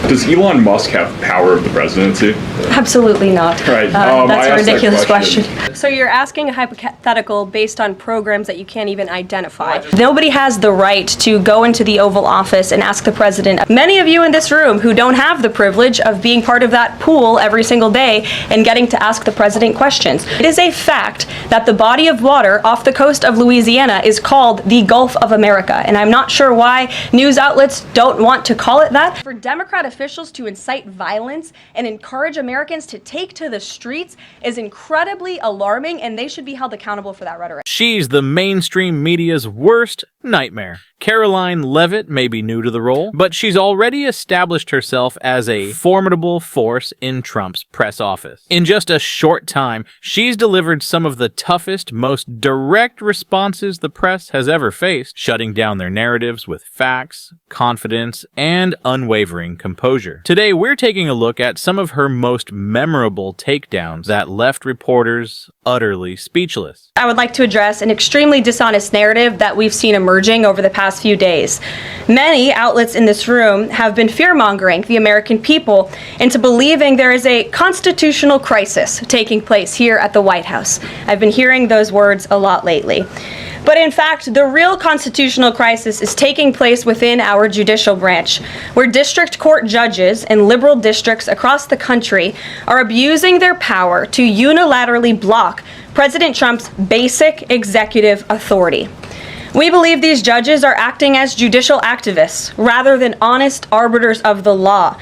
Does Elon Musk have power of the presidency? Absolutely not. Right. That's a ridiculous question. So you're asking a hypothetical based on programs that you can't even identify. Nobody has the right to go into the Oval Office and ask the president. Many of you in this room who don't have the privilege of being part of that pool every single day and getting to ask the president questions. It is a fact that the body of water off the coast of Louisiana is called the Gulf of America, and I'm not sure why news outlets don't want to call it that. For Democrat officials to incite violence and encourage Americans to take to the streets is incredibly alarming, and they should be held accountable for that rhetoric. She's the mainstream media's worst nightmare. Karoline Leavitt may be new to the role, but she's already established herself as a formidable force in Trump's press office. In just a short time, she's delivered some of the toughest, most direct responses the press has ever faced, shutting down their narratives with facts, confidence, and unwavering composure. Today, we're taking a look at some of her most memorable takedowns that left reporters utterly speechless. I would like to address an extremely dishonest narrative that we've seen emerging over the past few days. Many outlets in this room have been fear-mongering the American people into believing there is a constitutional crisis taking place here at the White House. I've been hearing those words a lot lately. But in fact, the real constitutional crisis is taking place within our judicial branch, where district court judges in liberal districts across the country are abusing their power to unilaterally block President Trump's basic executive authority. We believe these judges are acting as judicial activists rather than honest arbiters of the law.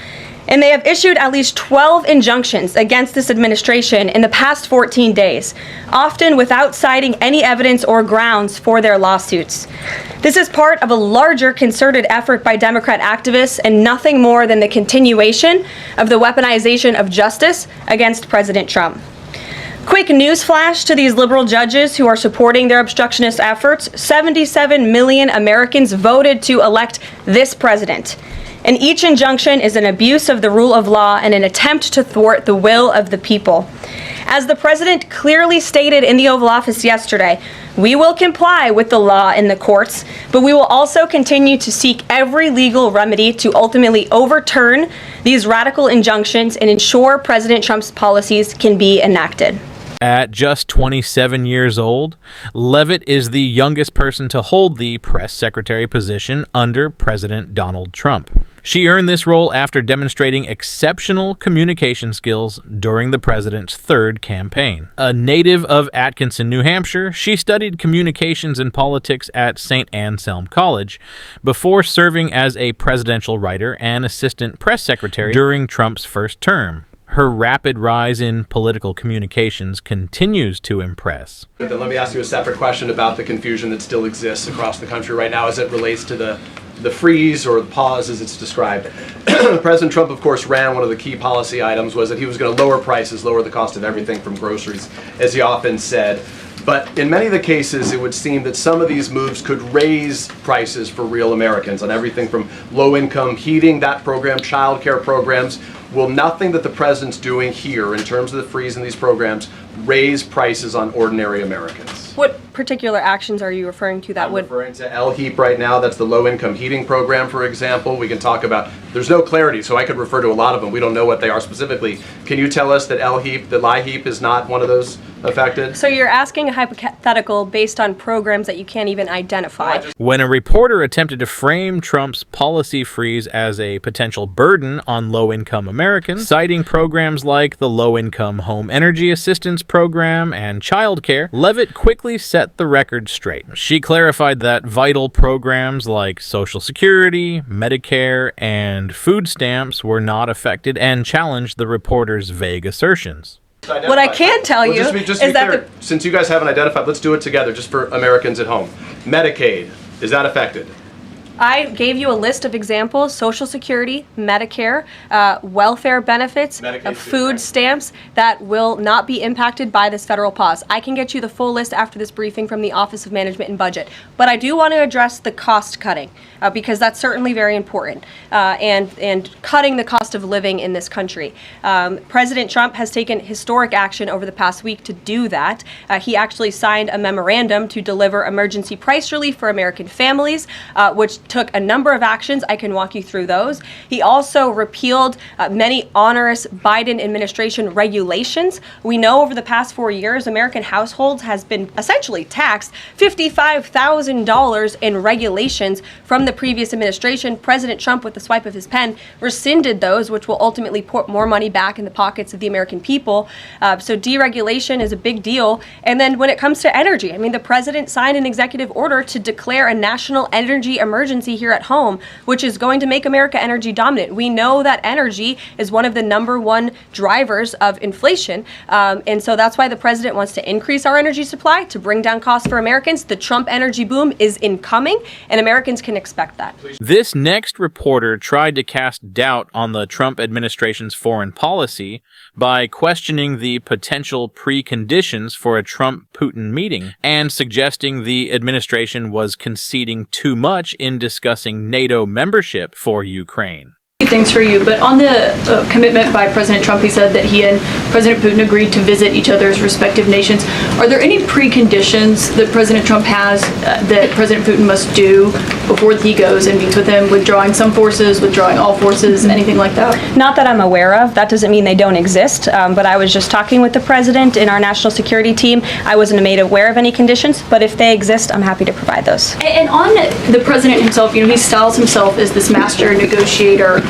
And they have issued at least 12 injunctions against this administration in the past 14 days, often without citing any evidence or grounds for their lawsuits. This is part of a larger concerted effort by Democrat activists and nothing more than the continuation of the weaponization of justice against President Trump. Quick news flash to these liberal judges who are supporting their obstructionist efforts: 77 million Americans voted to elect this president. And each injunction is an abuse of the rule of law and an attempt to thwart the will of the people. As the president clearly stated in the Oval Office yesterday, we will comply with the law in the courts, but we will also continue to seek every legal remedy to ultimately overturn these radical injunctions and ensure President Trump's policies can be enacted. At just 27 years old, Leavitt is the youngest person to hold the press secretary position under President Donald Trump. She earned this role after demonstrating exceptional communication skills during the president's third campaign. A native of Atkinson, New Hampshire, she studied communications and politics at Saint Anselm College before serving as a presidential writer and assistant press secretary during Trump's first term. Her rapid rise in political communications continues to impress. Then let me ask you a separate question about the confusion that still exists across the country right now as it relates to the freeze or the pause as it's described. President Trump, of course, ran one of the key policy items was that he was going to lower prices, lower the cost of everything from groceries, as he often said. But in many of the cases, it would seem that some of these moves could raise prices for real Americans on everything from low-income heating, that program, child care programs. Will nothing that the president's doing here in terms of the freeze in these programs raise prices on ordinary Americans? What particular actions are you referring to that would? I'm referring to LHEAP right now. That's the low-income heating program, for example. We can talk about, there's no clarity, so I could refer to a lot of them. We don't know what they are specifically. Can you tell us that LHEAP is not one of those affected? So you're asking a hypothetical based on programs that you can't even identify. When a reporter attempted to frame Trump's policy freeze as a potential burden on low-income Americans, citing programs like the Low-Income Home Energy Assistance Program and child care, Leavitt quickly set the record straight. She clarified that vital programs like Social Security, Medicare, and food stamps were not affected and challenged the reporter's vague assertions. What I can tell you is that since you guys haven't identified, let's do it together just for Americans at home. Medicaid, is that affected? I gave you a list of examples: Social Security, Medicare, welfare benefits, food stamps that will not be impacted by this federal pause. I can get you the full list after this briefing from the Office of Management and Budget. But I do want to address the cost cutting because that's certainly very important and cutting the cost of living in this country. President Trump has taken historic action over the past week to do that. He actually signed a memorandum to deliver emergency price relief for American families, which took a number of actions. I can walk you through those. He also repealed many onerous Biden administration regulations. We know over the past 4 years, American households has been essentially taxed $55,000 in regulations from the previous administration. President Trump, with the swipe of his pen, rescinded those, which will ultimately put more money back in the pockets of the American people. So deregulation is a big deal. And then when it comes to energy, I mean, the president signed an executive order to declare a national energy emergency here at home, which is going to make America energy dominant. We know that energy is one of the #1 drivers of inflation. And so that's why the president wants to increase our energy supply to bring down costs for Americans. The Trump energy boom is incoming, and Americans can expect that. This next reporter tried to cast doubt on the Trump administration's foreign policy by questioning the potential preconditions for a Trump-Putin meeting and suggesting the administration was conceding too much in discussing NATO membership for Ukraine. Things for you, but on the commitment by President Trump, he said that he and President Putin agreed to visit each other's respective nations. Are there any preconditions that President Trump has that President Putin must do before he goes and meets with him, withdrawing some forces, withdrawing all forces, anything like that? Not that I'm aware of. That doesn't mean they don't exist, but I was just talking with the president in our national security team. I wasn't made aware of any conditions, but if they exist, I'm happy to provide those. And on the president himself, he styles himself as this master negotiator.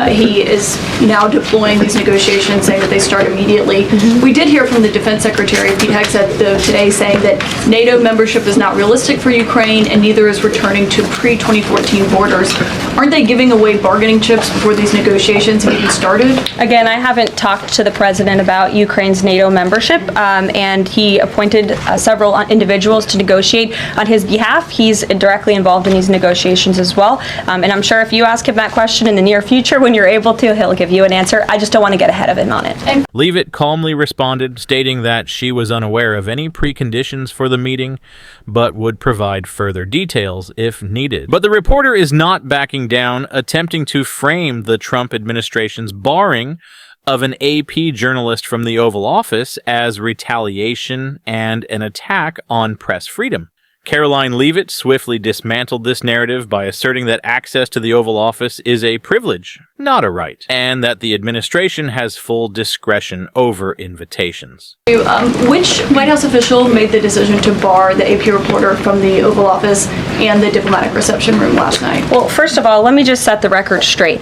He is now deploying these negotiations, saying that they start immediately. We did hear from the Defense Secretary, Pete Hegseth, today, saying that NATO membership is not realistic for Ukraine, and neither is returning to pre-2014 borders. Aren't they giving away bargaining chips before these negotiations have even started? Again, I haven't talked to the president about Ukraine's NATO membership, and he appointed several individuals to negotiate on his behalf. He's directly involved in these negotiations as well, and I'm sure if you ask him that question in the near future, when you're able to, he'll give you an answer. I just don't want to get ahead of him on it. Leavitt calmly responded, stating that she was unaware of any preconditions for the meeting, but would provide further details if needed. But the reporter is not backing down, attempting to frame the Trump administration's barring of an AP journalist from the Oval Office as retaliation and an attack on press freedom. Karoline Leavitt swiftly dismantled this narrative by asserting that access to the Oval Office is a privilege, not a right, and that the administration has full discretion over invitations. Which White House official made the decision to bar the AP reporter from the Oval Office and the diplomatic reception room last night? Well, first of all, let me just set the record straight.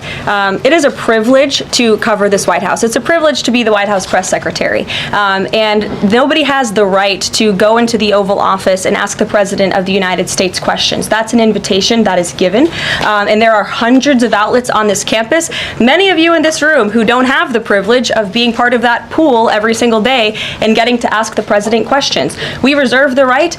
It is a privilege to cover this White House. It's a privilege to be the White House press secretary. And nobody has the right to go into the Oval Office and ask the President of the United States questions. That's an invitation that is given. And there are hundreds of outlets on this campus. Many of you in this room who don't have the privilege of being part of that pool every single day and getting to ask the president questions. We reserve the right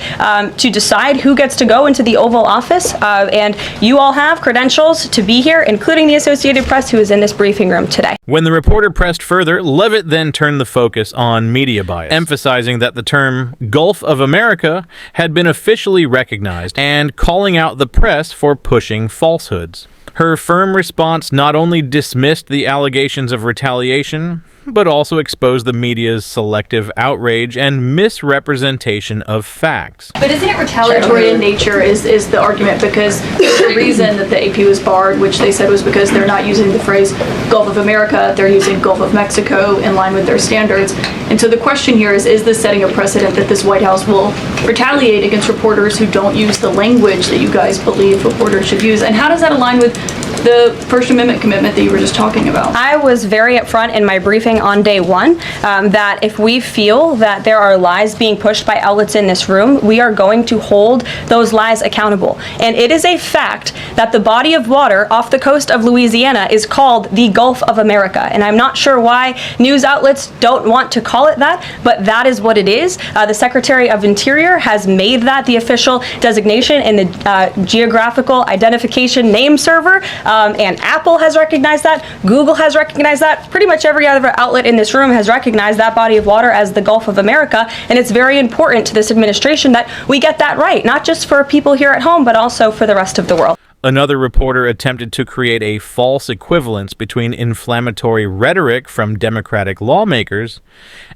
to decide who gets to go into the Oval Office, and you all have credentials to be here, including the Associated Press, who is in this briefing room today. When the reporter pressed further, Leavitt then turned the focus on media bias, emphasizing that the term Gulf of America had been officially recognized and calling out the press for pushing falsehoods. Her firm response not only dismissed the allegations of retaliation, but also exposed the media's selective outrage and misrepresentation of facts. But isn't it retaliatory in nature is the argument, because the reason that the AP was barred, which they said was because they're not using the phrase Gulf of America, they're using Gulf of Mexico in line with their standards. And so the question here is this setting a precedent that this White House will retaliate against reporters who don't use the language that you guys believe reporters should use? And how does that align with the First Amendment commitment that you were just talking about? I was very upfront in my briefing on day one that if we feel that there are lies being pushed by outlets in this room, we are going to hold those lies accountable. And it is a fact that the body of water off the coast of Louisiana is called the Gulf of America. And I'm not sure why news outlets don't want to call it that, but that is what it is. The Secretary of Interior has made that the official designation in the Geographical Identification Name Server. And Apple has recognized that. Google has recognized that. Pretty much every other outlet in this room has recognized that body of water as the Gulf of America. And it's very important to this administration that we get that right, not just for people here at home, but also for the rest of the world. Another reporter attempted to create a false equivalence between inflammatory rhetoric from Democratic lawmakers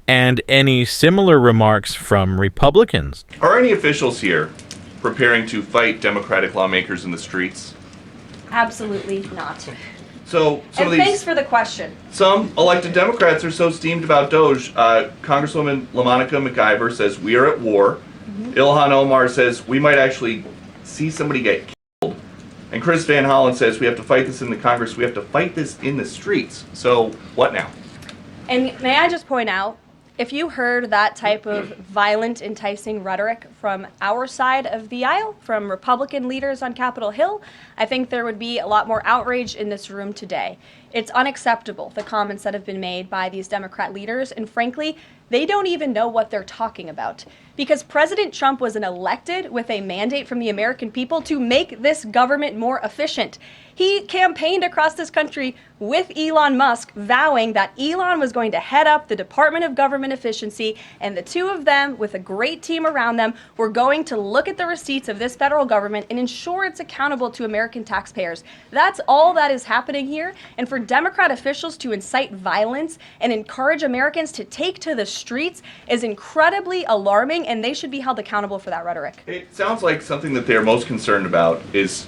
and any similar remarks from Republicans. Are any officials here preparing to fight Democratic lawmakers in the streets? Absolutely not. So some And of these, thanks for the question. some elected Democrats are so steamed about Doge. Congresswoman LaMonica McIver says we are at war. Ilhan Omar says we might actually see somebody get killed. And Chris Van Hollen says we have to fight this in the Congress. We have to fight this in the streets. So what now? And may I just point out, if you heard that type of violent, enticing rhetoric from our side of the aisle, from Republican leaders on Capitol Hill, I think there would be a lot more outrage in this room today. It's unacceptable, the comments that have been made by these Democrat leaders, and frankly, they don't even know what they're talking about. Because President Trump was elected with a mandate from the American people to make this government more efficient. He campaigned across this country with Elon Musk, vowing that Elon was going to head up the Department of Government Efficiency, and the two of them, with a great team around them, were going to look at the receipts of this federal government and ensure it's accountable to American taxpayers. That's all that is happening here, and for Democrat officials to incite violence and encourage Americans to take to the streets is incredibly alarming, and they should be held accountable for that rhetoric. It sounds like something that they're most concerned about is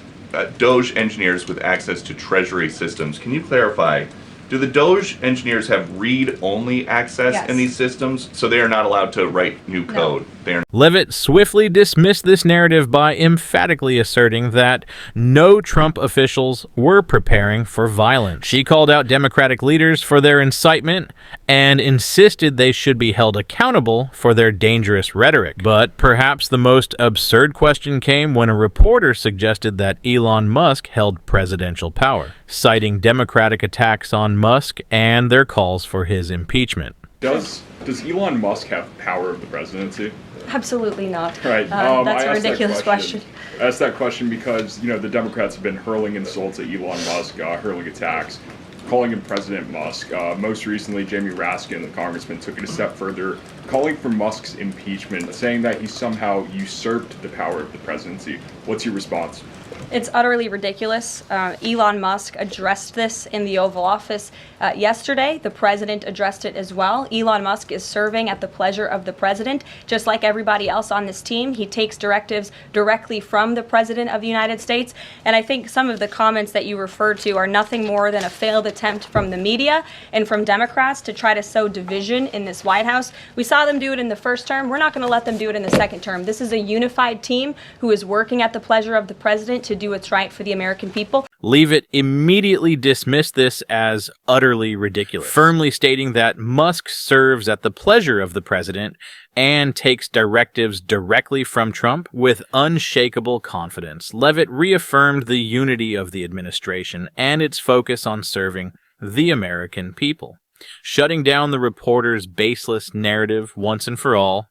Doge engineers with access to Treasury systems. Can you clarify? Do the Doge engineers have read-only access Yes. in these systems, so they are not allowed to write new code? They are Leavitt swiftly dismissed this narrative by emphatically asserting that no Trump officials were preparing for violence. She called out Democratic leaders for their incitement and insisted they should be held accountable for their dangerous rhetoric. But perhaps the most absurd question came when a reporter suggested that Elon Musk held presidential power, citing Democratic attacks on Musk and their calls for his impeachment. Does Elon Musk have power of the presidency? Absolutely not. Right. That's I a asked that ridiculous question. I asked that question because, the Democrats have been hurling insults at Elon Musk, hurling attacks, calling him President Musk. Most recently, Jamie Raskin, the congressman, took it a step further, calling for Musk's impeachment, saying that he somehow usurped the power of the presidency. What's your response? It's utterly ridiculous. Elon Musk addressed this in the Oval Office yesterday. The president addressed it as well. Elon Musk is serving at the pleasure of the president, just like everybody else on this team. He takes directives directly from the president of the United States. And I think some of the comments that you referred to are nothing more than a failed attempt from the media and from Democrats to try to sow division in this White House. We saw them do it in the first term. We're not going to let them do it in the second term. This is a unified team who is working at the pleasure of the president to do what's right for the American people. Leavitt immediately dismissed this as utterly ridiculous, firmly stating that Musk serves at the pleasure of the president and takes directives directly from Trump with unshakable confidence. Leavitt reaffirmed the unity of the administration and its focus on serving the American people, shutting down the reporter's baseless narrative once and for all.